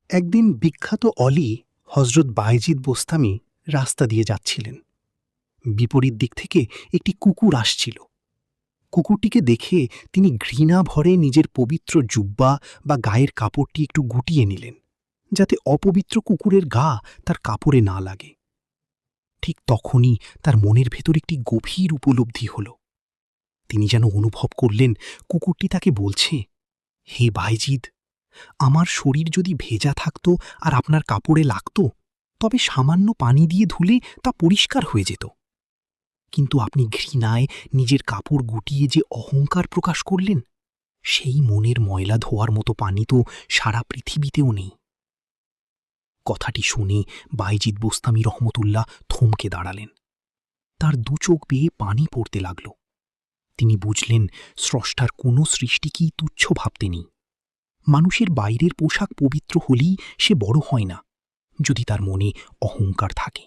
একদিন বিখ্যাত অলি হজরত বায়েজিদ বোস্তামি রাস্তা দিয়ে যাচ্ছিলেন। বিপরীত দিক থেকে একটি কুকুর আসছিল। কুকুরটিকে দেখে তিনি ঘৃণা ভরে নিজের পবিত্র জুব্বা বা গায়ের কাপড়টি একটু গুটিয়ে নিলেন, যাতে অপবিত্র কুকুরের গা তার কাপড়ে না লাগে। ঠিক তখনই তার মনের ভেতর একটি গভীর উপলব্ধি হল। তিনি যেন অনুভব করলেন কুকুরটি তাকে বলছে, হে বায়েজিদ, আমার শরীর যদি ভেজা থাকত আর আপনার কাপড়ে লাগত, তবে সামান্য পানি দিয়ে ধুলে তা পরিষ্কার হয়ে যেত। কিন্তু আপনি ঘৃণায় নিজের কাপড় গুটিয়ে যে অহংকার প্রকাশ করলেন, সেই মনের ময়লা ধোয়ার মতো পানি তো সারা পৃথিবীতেও নেই। কথাটি শুনে বায়েজিদ বোস্তামি রহমতুল্লাহ থমকে দাঁড়ালেন। তার দু চোখ বেয়ে পানি পড়তে লাগল। তিনি বুঝলেন স্রষ্টার কোনো সৃষ্টিকেই তুচ্ছ ভাবতে নেই। মানুষের বাইরের পোশাক পবিত্র হলেই সে বড় হয় না, যদি তার মনে অহংকার থাকে।